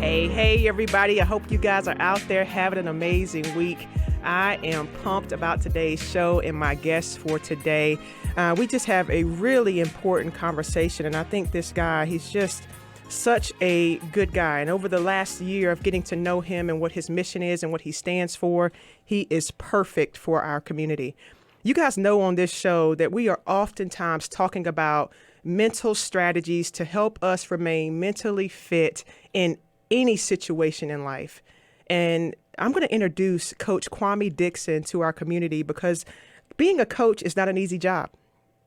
Hey, everybody. I hope you guys are out there having an amazing week. I am pumped about today's show and my guests for today. We just have a really important conversation, and I think this guy, he's just such a good guy. And over the last year of getting to know him and what his mission is and what he stands for, he is perfect for our community. You guys know on this show that we are oftentimes talking about mental strategies to help us remain mentally fit in any situation in life. And I'm going to introduce Coach Kwame Dixon to our community because being a coach is not an easy job.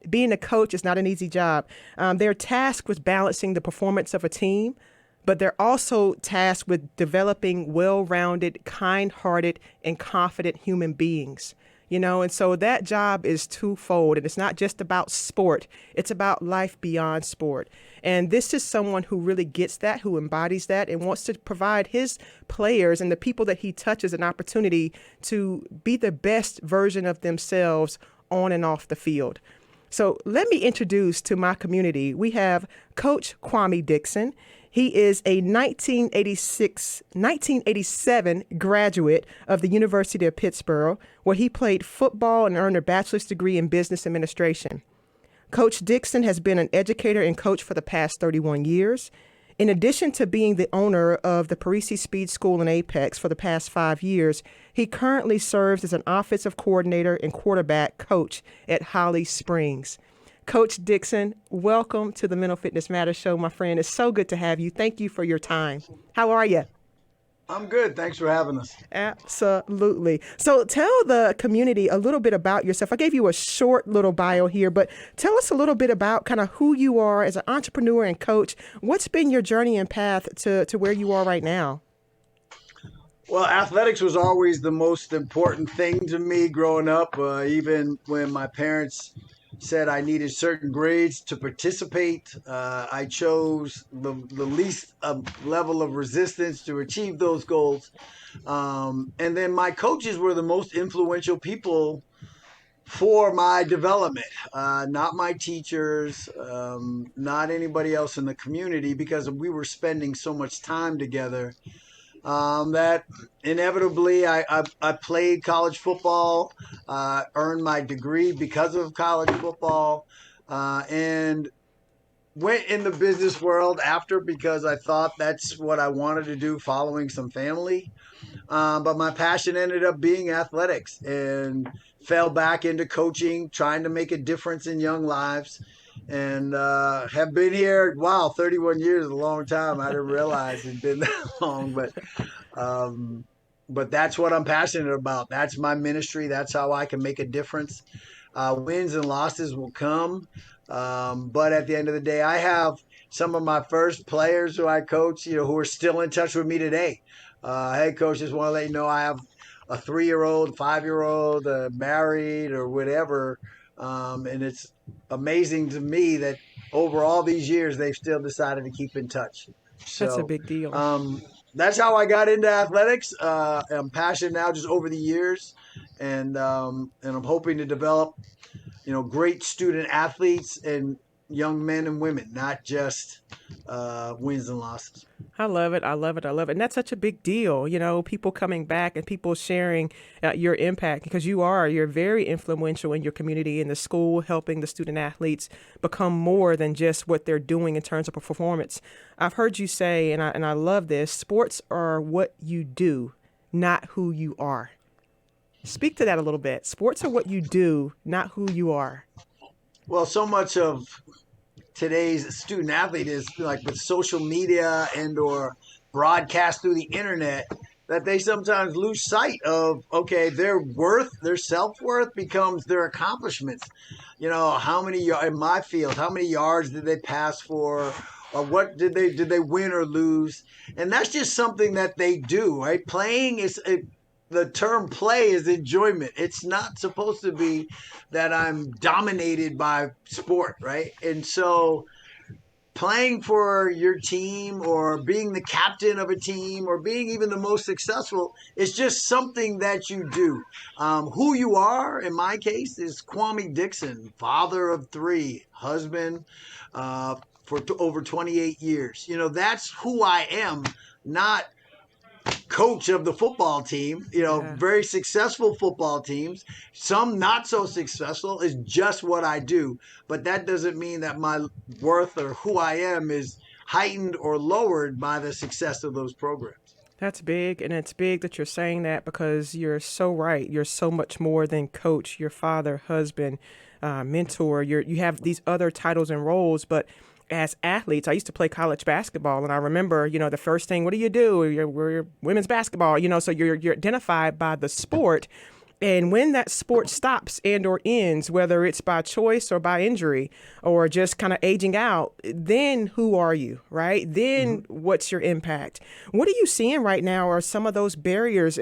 Being a coach is not an easy job. They're tasked with balancing the performance of a team, but they're also tasked with developing well-rounded, kind-hearted, and confident human beings. And so that job is twofold, and it's not just about sport. It's about life beyond sport. And this is someone who really gets that, who embodies that, and wants to provide his players and the people that he touches an opportunity to be the best version of themselves on and off the field. So let me introduce to my community, we have Coach Kwame Dixon. He is a 1987 graduate of the University of Pittsburgh, where he played football and earned a bachelor's degree in business administration. Coach Dixon has been an educator and coach for the past 31 years. In addition to being the owner of the Parisi Speed School in Apex for the past 5 years, he currently serves as an offensive coordinator and quarterback coach at Holly Springs. Coach Dixon, welcome to the Mental Fitness Matters show, my friend. It's so good to have you. Thank you for your time. How are you? I'm good. Thanks for having us. Absolutely. So tell the community a little bit about yourself. I gave you a short little bio here, but tell us a little bit about kind of who you are as an entrepreneur and coach. What's been your journey and path to where you are right now? Well, athletics was always the most important thing to me growing up, even when my parents said I needed certain grades to participate. I chose the least level of resistance to achieve those goals. And then my coaches were the most influential people for my development, not my teachers, not anybody else in the community, because we were spending so much time together. That inevitably I played college football, earned my degree because of college football, and went in the business world after because I thought that's what I wanted to do following some family. But my passion ended up being athletics and fell back into coaching, trying to make a difference in young lives. And have been here, wow, 31 years is a long time. I didn't realize it'd been that long, but that's what I'm passionate about. That's my ministry. That's how I can make a difference. Wins and losses will come. But at the end of the day, I have some of my first players who I coach, who are still in touch with me today. Hey, coach, just want to let you know I have a 3-year-old, 5-year-old, married or whatever. And it's amazing to me that over all these years, they've still decided to keep in touch. That's a So big deal. that's how I got into athletics. I'm passionate now just over the years. And I'm hoping to develop, great student athletes and young men and women, not just wins and losses. I love it. I love it. I love it. And that's such a big deal, people coming back and people sharing your impact because you're very influential in your community, in the school, helping the student athletes become more than just what they're doing in terms of performance. I've heard you say, and I love this, sports are what you do, not who you are. Speak to that a little bit. Sports are what you do, not who you are. Well, so much of today's student athlete is like with social media and or broadcast through the internet that they sometimes lose sight of, okay, their self-worth becomes their accomplishments. How many in my field, how many yards did they pass for, or what did they win or lose? And that's just something that they do, right? Playing the term play is enjoyment. It's not supposed to be that I'm dominated by sport, right? And so playing for your team or being the captain of a team or being even the most successful is just something that you do. Who you are, in my case, is Kwame Dixon, father of 3, husband for over 28 years. That's who I am. not coach of the football team, Yeah. very successful football teams, some not so successful, is just what I do. But that doesn't mean that my worth or who I am is heightened or lowered by the success of those programs. That's big, and it's big that you're saying that because you're so right. You're so much more than coach, your father, husband, mentor. You have these other titles and roles, but as athletes, I used to play college basketball, and I remember, the first thing, what do you do? We're women's basketball, so you're identified by the sport. And when that sport stops and or ends, whether it's by choice or by injury or just kind of aging out, then who are you, right? Then what's your impact? What are you seeing right now are some of those barriers?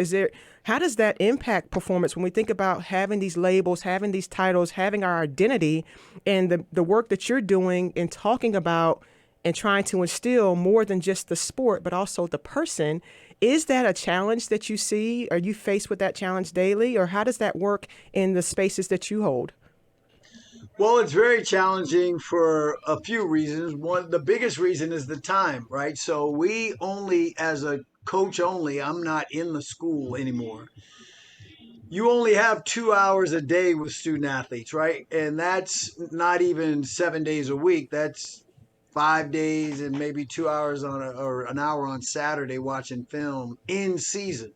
How does that impact performance when we think about having these labels, having these titles, having our identity, and the work that you're doing and talking about and trying to instill more than just the sport, but also the person? Is that a challenge that you see? Are you faced with that challenge daily, or how does that work in the spaces that you hold? Well, it's very challenging for a few reasons. One, the biggest reason is the time, right? So we only, as a coach only, I'm not in the school anymore. You only have 2 hours a day with student athletes, right? And that's not even 7 days a week. That's 5 days and maybe 2 hours or an hour on Saturday watching film in season.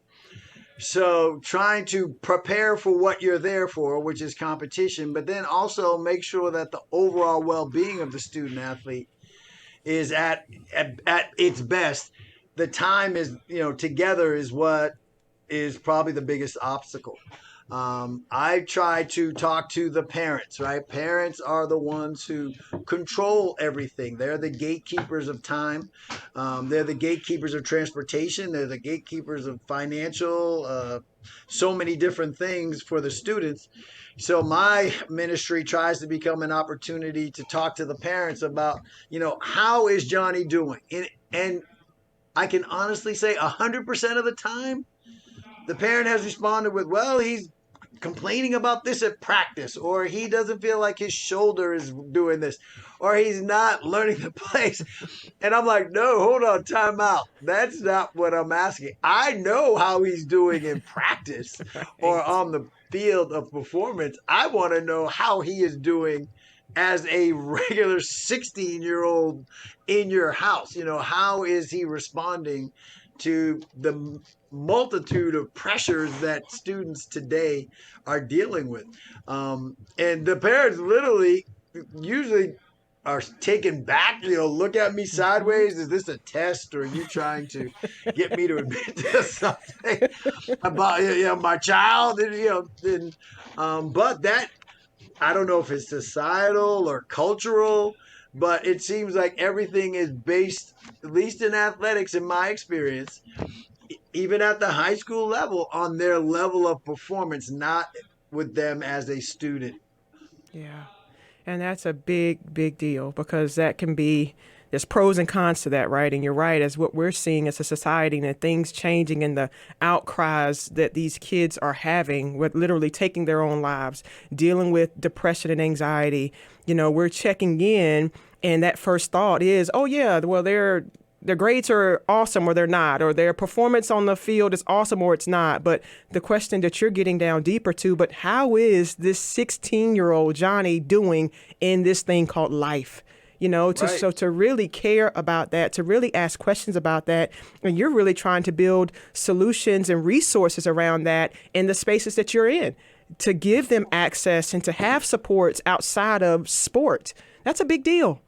So trying to prepare for what you're there for, which is competition, but then also make sure that the overall well-being of the student athlete is at its best. The time is, together is what is probably the biggest obstacle. I try to talk to the parents, right? Parents are the ones who control everything. They're the gatekeepers of time. They're the gatekeepers of transportation. They're the gatekeepers of financial, so many different things for the students. So my ministry tries to become an opportunity to talk to the parents about, how is Johnny doing? And I can honestly say 100% of the time, the parent has responded with, well, he's complaining about this at practice, or he doesn't feel like his shoulder is doing this, or he's not learning the plays. And I'm like, no, hold on, time out. That's not what I'm asking. I know how he's doing in practice or Right. on the field of performance. I want to know how he is doing as a regular 16-year-old in your house. How is he responding to the multitude of pressures that students today are dealing with? And the parents literally usually are taken back, look at me sideways. Is this a test, or are you trying to get me to admit to something about my child? But that, I don't know if it's societal or cultural, but it seems like everything is based, at least in athletics, in my experience, even at the high school level, on their level of performance, not with them as a student. Yeah. And that's a big, big deal because there's pros and cons to that, right? And you're right, as what we're seeing as a society and the things changing and the outcries that these kids are having with literally taking their own lives, dealing with depression and anxiety. We're checking in, and that first thought is, oh, yeah, well, their grades are awesome or they're not, or their performance on the field is awesome or it's not. But the question that you're getting down deeper to, but how is this 16-year-old Johnny doing in this thing called life? Right. To really care about that, to really ask questions about that. And you're really trying to build solutions and resources around that in the spaces that you're in, to give them access and to have supports outside of sport. That's a big deal.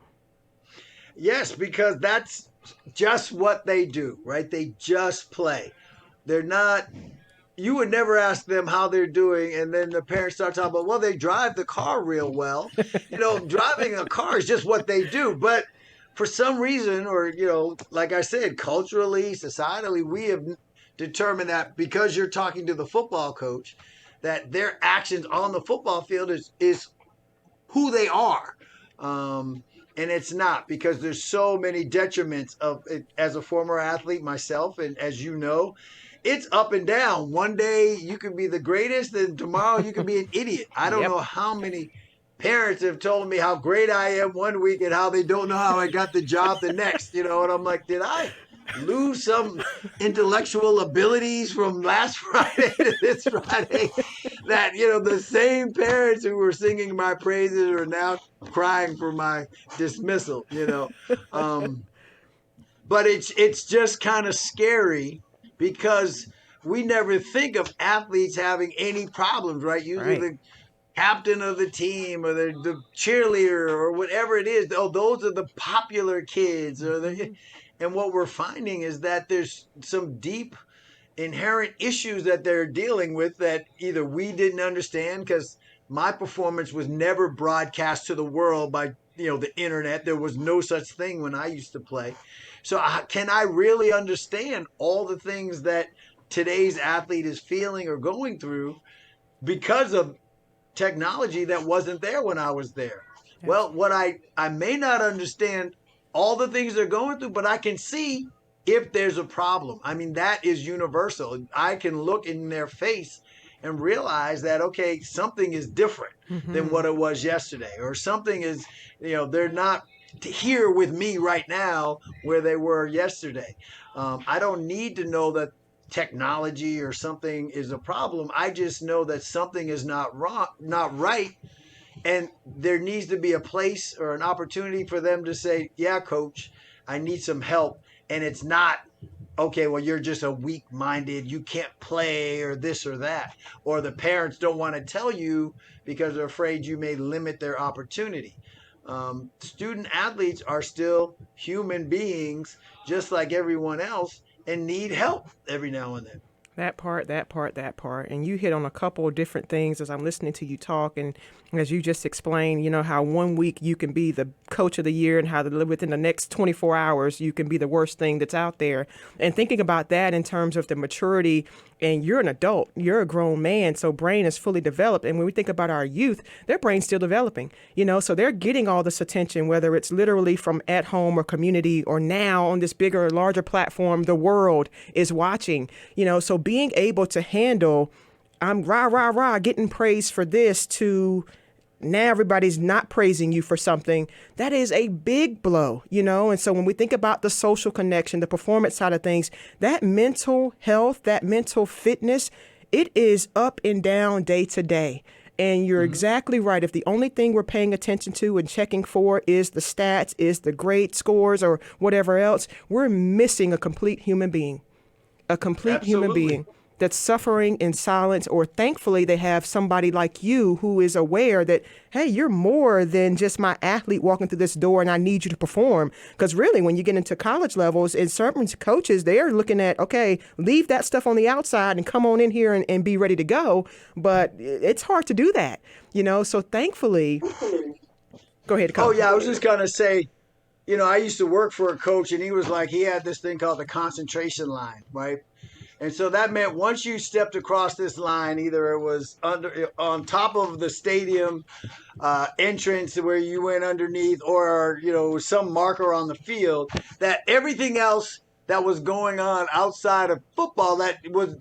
Yes, because that's just what they do, right? They just play. They're not, you would never ask them how they're doing, and then the parents start talking about, well, they drive the car real well. Driving a car is just what they do. But for some reason, or, like I said, culturally, societally, we have determined that because you're talking to the football coach, that their actions on the football field is who they are. And it's not, because there's so many detriments of it. As a former athlete myself, and as you know, it's up and down. One day you can be the greatest, and tomorrow you can be an idiot. I don't Yep. know how many parents have told me how great I am one week and how they don't know how I got the job the next. And I'm like, did I lose some intellectual abilities from last Friday to this Friday? That, the same parents who were singing my praises are now crying for my dismissal. But it's just kind of scary because we never think of athletes having any problems, right? Usually Right. the captain of the team or the cheerleader or whatever it is, oh, those are the popular kids and what we're finding is that there's some deep inherent issues that they're dealing with that either we didn't understand because my performance was never broadcast to the world by the internet. There was no such thing when I used to play. So can I really understand all the things that today's athlete is feeling or going through because of technology that wasn't there when I was there? Well, Absolutely. what I may not understand all the things they're going through, but I can see if there's a problem. I mean, that is universal. I can look in their face and realize that, okay, something is different than Mm-hmm. what it was yesterday, or something is, they're not here with me right now where they were yesterday. I don't need to know that technology or something is a problem. I just know that something is not wrong, not right, and there needs to be a place or an opportunity for them to say, yeah, coach, I need some help. And it's not, okay, well, you're just a weak minded, you can't play or this or that. Or the parents don't want to tell you because they're afraid you may limit their opportunity. Student athletes are still human beings, just like everyone else, and need help every now and then. That part, that part, that part. And you hit on a couple of different things as I'm listening to you talk. And as you just explained, how 1 week you can be the coach of the year and how within the next 24 hours you can be the worst thing that's out there. And thinking about that in terms of the maturity, and you're an adult, you're a grown man, so brain is fully developed. And when we think about our youth, their brain's still developing, so they're getting all this attention, whether it's literally from at home or community, or now on this bigger, larger platform, the world is watching, so being able to handle, I'm rah, rah, rah, getting praised for this, to now everybody's not praising you for something, that is a big blow, And so when we think about the social connection, the performance side of things, that mental health, that mental fitness, it is up and down day to day. And you're Mm-hmm. exactly right. If the only thing we're paying attention to and checking for is the stats, is the grade scores or whatever else, we're missing a complete human being, a complete human Absolutely. being that's suffering in silence, or thankfully they have somebody like you who is aware that, hey, you're more than just my athlete walking through this door and I need you to perform. Because really, when you get into college levels, in certain coaches, they're looking at, okay, leave that stuff on the outside and come on in here and be ready to go. But it's hard to do that, So thankfully, go ahead, Oh, Coach. yeah, I was just going to say, I used to work for a coach, and he was like, he had this thing called the concentration line, right? And so that meant once you stepped across this line, either it was on top of the stadium entrance where you went underneath, or some marker on the field, that everything else that was going on outside of football that was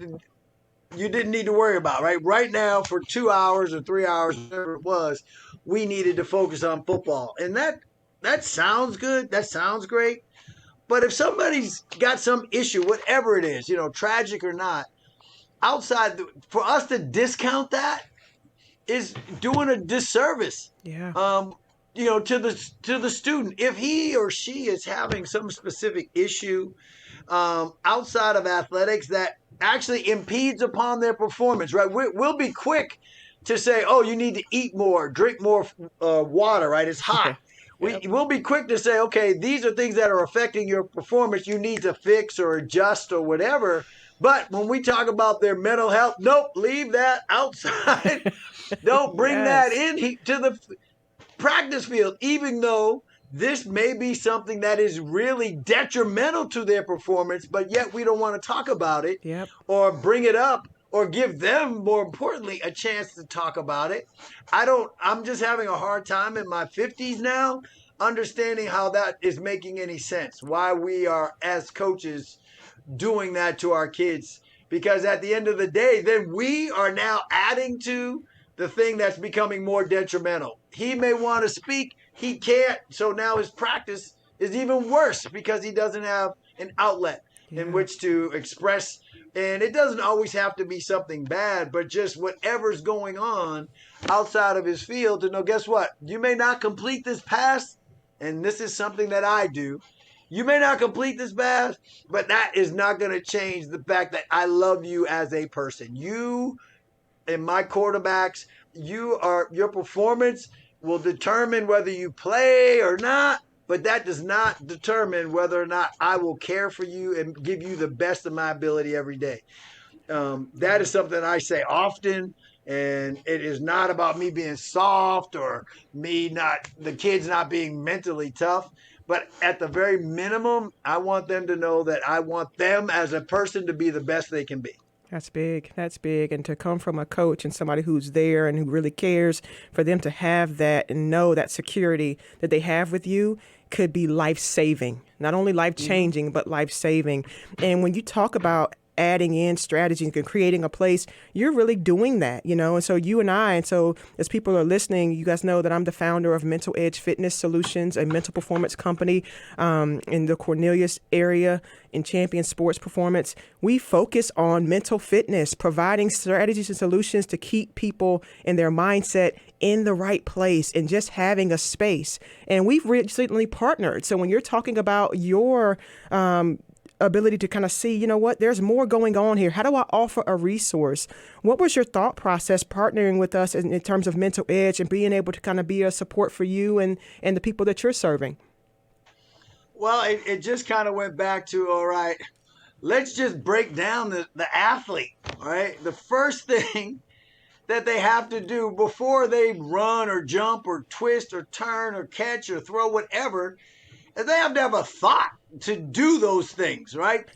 you didn't need to worry about. Right now, for 2 hours or 3 hours, whatever it was, we needed to focus on football, and that sounds good. That sounds great. But if somebody's got some issue, whatever it is, tragic or not, for us to discount that is doing a disservice, Yeah. to the student. If he or she is having some specific issue outside of athletics that actually impedes upon their performance, right? We'll be quick to say, oh, you need to eat more, drink more water, right? It's hot. Yep. We'll be quick to say, okay, these are things that are affecting your performance. You need to fix or adjust or whatever. But when we talk about their mental health, nope, leave that outside. Don't bring that Yes. in to the practice field, even though this may be something that is really detrimental to their performance, but yet we don't want to talk about it Yep. or bring it up or give them, more importantly, a chance to talk about it. I'm just having a hard time in my 50s now understanding how that is making any sense. Why we are, as coaches, doing that to our kids. Because at the end of the day, then we are now adding to the thing that's becoming more detrimental. He may want to speak, he can't. So now his practice is even worse because he doesn't have an outlet in which to express. And it doesn't always have to be something bad, but just whatever's going on outside of his field to know, guess what? You may not complete this pass, and this is something that I do. You may not complete this pass, but that is not going to change the fact that I love you as a person. You and my quarterbacks, your performance will determine whether you play or not, but that does not determine whether or not I will care for you and give you the best of my ability every day. That is something I say often, and it is not about me being soft or the kids not being mentally tough. But at the very minimum, I want them to know that I want them as a person to be the best they can be. That's big. That's big. And to come from a coach and somebody who's there and who really cares, for them to have that and know that security that they have with you could be life-saving. Not only life-changing, but life-saving. And when you talk about adding in strategies and creating a place, you're really doing that, And so you and I, and so as people are listening, you guys know that I'm the founder of Mental Edge Fitness Solutions, a mental performance company in the Cornelius area in Champion Sports Performance. We focus on mental fitness, providing strategies and solutions to keep people in their mindset in the right place and just having a space. And we've recently partnered. So when you're talking about your ability to kind of see, there's more going on here. How do I offer a resource? What was your thought process partnering with us in terms of Mental Edge and being able to kind of be a support for you and the people that you're serving? Well, it just kind of went back to, all right, let's just break down the athlete, all right? The first thing that they have to do before they run or jump or twist or turn or catch or throw, whatever, is they have to have a thought to do those things, right?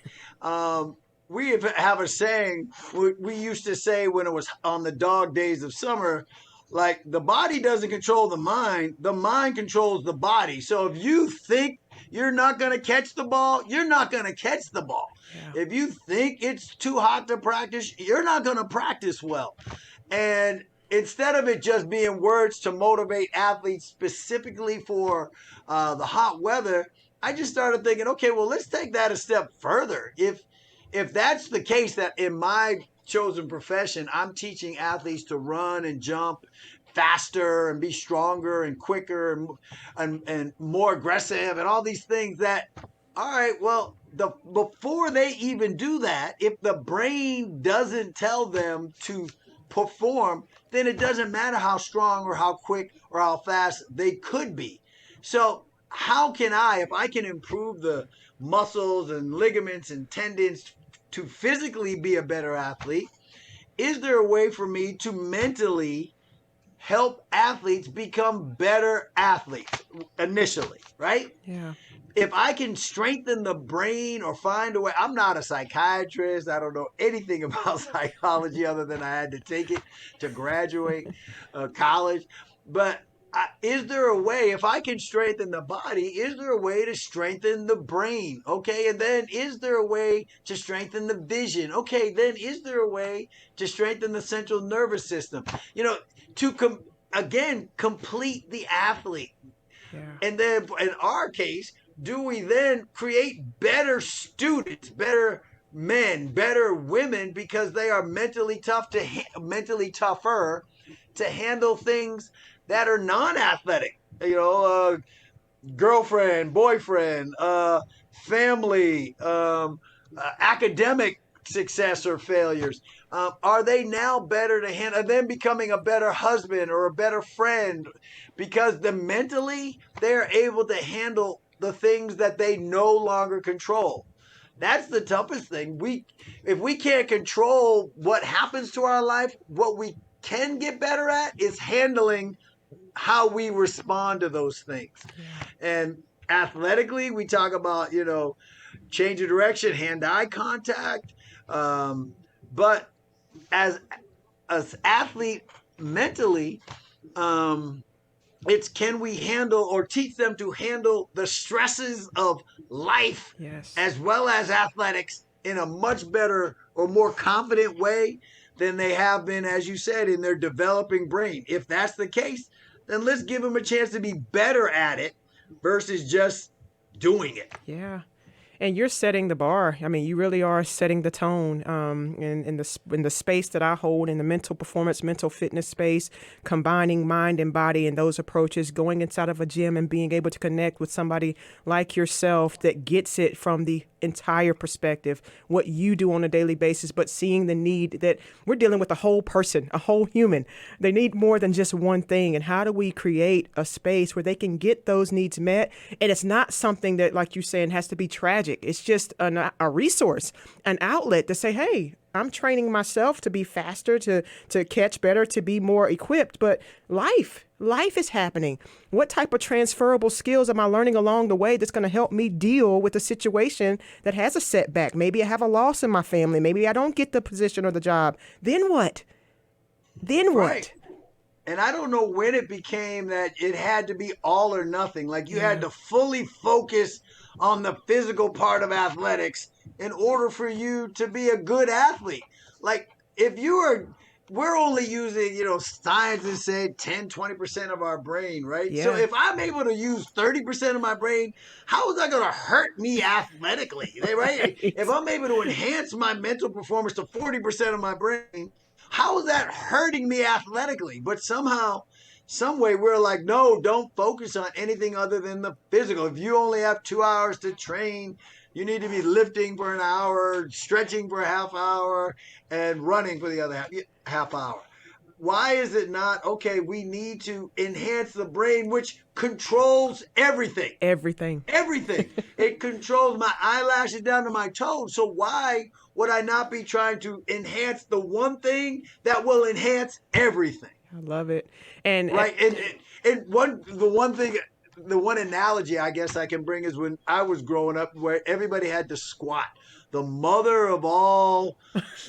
We have a saying we used to say when it was on the dog days of summer, like the body doesn't control the mind controls the body. So if you think you're not going to catch the ball, you're not going to catch the ball. Yeah. If you think it's too hot to practice, you're not going to practice well. And instead of it just being words to motivate athletes specifically for the hot weather, I just started thinking, okay, well, let's take that a step further. If that's the case, that in my chosen profession, I'm teaching athletes to run and jump faster and be stronger and quicker and more aggressive and all these things that, all right, well, before they even do that, if the brain doesn't tell them to perform, then it doesn't matter how strong or how quick or how fast they could be. So how can if I can improve the muscles and ligaments and tendons to physically be a better athlete, is there a way for me to mentally help athletes become better athletes initially, right? Yeah. If I can strengthen the brain or find a way, I'm not a psychiatrist. I don't know anything about psychology other than I had to take it to graduate college. But is there a way, if I can strengthen the body, is there a way to strengthen the brain? Okay, and then is there a way to strengthen the vision? Okay, then is there a way to strengthen the central nervous system? To complete the athlete. Yeah. And then in our case, do we then create better students, better men, better women, because they are mentally tougher to handle things that are non-athletic, girlfriend, boyfriend, family, academic success or failures. Are they now better to handle, them becoming a better husband or a better friend because mentally they're able to handle the things that they no longer control? That's the toughest thing. If we can't control what happens to our life, what we can get better at is handling how we respond to those things. And athletically, we talk about, change of direction, hand-eye contact. But as athlete mentally, it's can we handle or teach them to handle the stresses of life, yes, as well as athletics in a much better or more confident way than they have been, as you said, in their developing brain. If that's the case, then let's give them a chance to be better at it versus just doing it. Yeah. And you're setting the bar. I mean, you really are setting the tone in the space that I hold in the mental performance, mental fitness space, combining mind and body and those approaches, going inside of a gym and being able to connect with somebody like yourself that gets it from the entire perspective, what you do on a daily basis, but seeing the need that we're dealing with a whole person, a whole human. They need more than just one thing. And how do we create a space where they can get those needs met? And it's not something that, like you're saying, has to be tragic. It's just a resource, an outlet to say, hey, I'm training myself to be faster, to catch better, to be more equipped. But life is happening. What type of transferable skills am I learning along the way that's going to help me deal with a situation that has a setback? Maybe I have a loss in my family. Maybe I don't get the position or the job. Then what? Right. And I don't know when it became that it had to be all or nothing. Like you had to fully focus on the physical part of athletics in order for you to be a good athlete. Like if you are, we're only using, science to say 10, 20% of our brain, right? Yeah. So if I'm able to use 30% of my brain, how is that going to hurt me athletically, right? If I'm able to enhance my mental performance to 40% of my brain, how is that hurting me athletically? But somehow, some way we're like, no, don't focus on anything other than the physical. If you only have 2 hours to train, you need to be lifting for an hour, stretching for a half hour, and running for the other half hour. Why is it not, okay, we need to enhance the brain, which controls everything. Everything. It controls my eyelashes down to my toes. So why would I not be trying to enhance the one thing that will enhance everything? I love it. And right. And the one analogy I guess I can bring is when I was growing up where everybody had to squat. The mother of all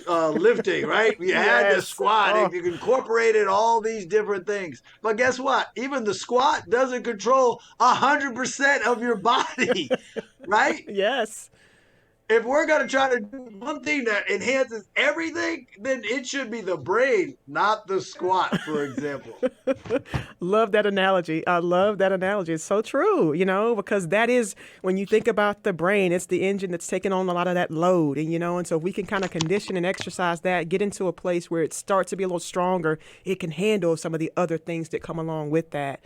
lifting, right? You had to squat. Oh. You incorporated all these different things. But guess what? Even the squat doesn't control 100% of your body, right? Yes. If we're going to try to do one thing that enhances everything, then it should be the brain, not the squat, for example. Love that analogy. I love that analogy. It's so true, because that is, when you think about the brain, it's the engine that's taking on a lot of that load. And so if we can kind of condition and exercise that, get into a place where it starts to be a little stronger, it can handle some of the other things that come along with that.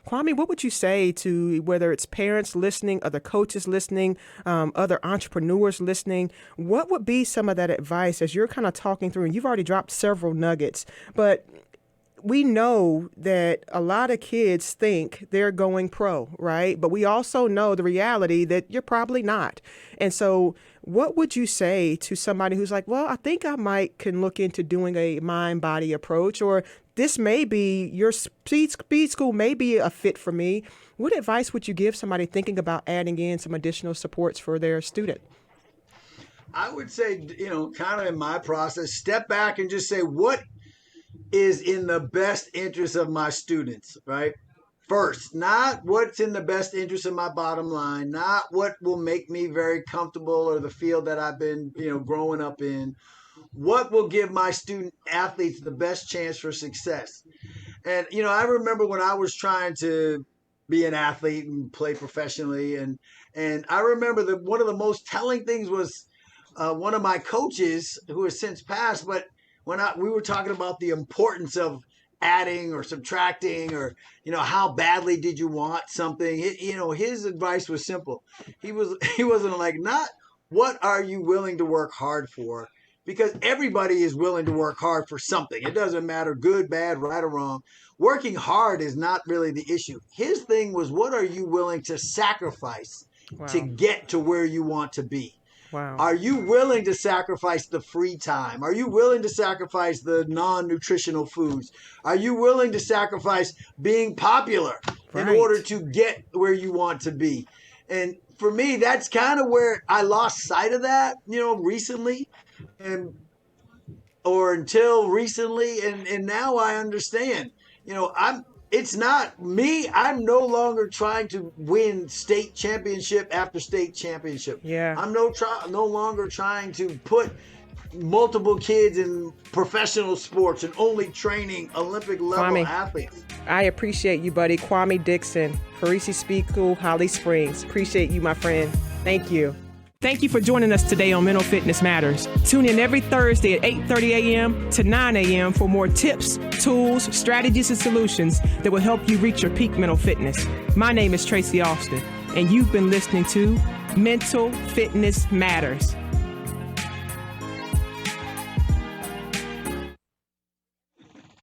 Kwame, what would you say to whether it's parents listening, other coaches listening, other entrepreneurs listening? What would be some of that advice as you're kind of talking through, and you've already dropped several nuggets, but we know that a lot of kids think they're going pro, right? But we also know the reality that you're probably not. And so what would you say to somebody who's like, well, I think I can look into doing a mind-body approach, or this may be your speed school may be a fit for me. What advice would you give somebody thinking about adding in some additional supports for their student? I would say, kind of in my process, step back and just say, what is in the best interest of my students, right? First, not what's in the best interest of my bottom line, not what will make me very comfortable or the field that I've been, growing up in. What will give my student athletes the best chance for success? And, I remember when I was trying to be an athlete and play professionally. And I remember that one of the most telling things was one of my coaches who has since passed, but when we were talking about the importance of adding or subtracting, or, how badly did you want something? His advice was simple. He wasn't like, not what are you willing to work hard for? Because everybody is willing to work hard for something. It doesn't matter good, bad, right or wrong. Working hard is not really the issue. His thing was, what are you willing to sacrifice to get to where you want to be? Wow. Are you willing to sacrifice the free time? Are you willing to sacrifice the non-nutritional foods? Are you willing to sacrifice being popular in order to get where you want to be? And for me, that's kind of where I lost sight of that, recently. Or until recently, and now I understand. It's not me. I'm no longer trying to win state championship after state championship. Yeah. I'm no longer trying to put multiple kids in professional sports and only training Olympic level athletes. I appreciate you, buddy. Kwame Dixon, Parisi Speed School, Holly Springs. Appreciate you, my friend. Thank you. Thank you for joining us today on Mental Fitness Matters. Tune in every Thursday at 8:30 a.m. to 9 a.m. for more tips, tools, strategies, and solutions that will help you reach your peak mental fitness. My name is Tracy Austin, and you've been listening to Mental Fitness Matters.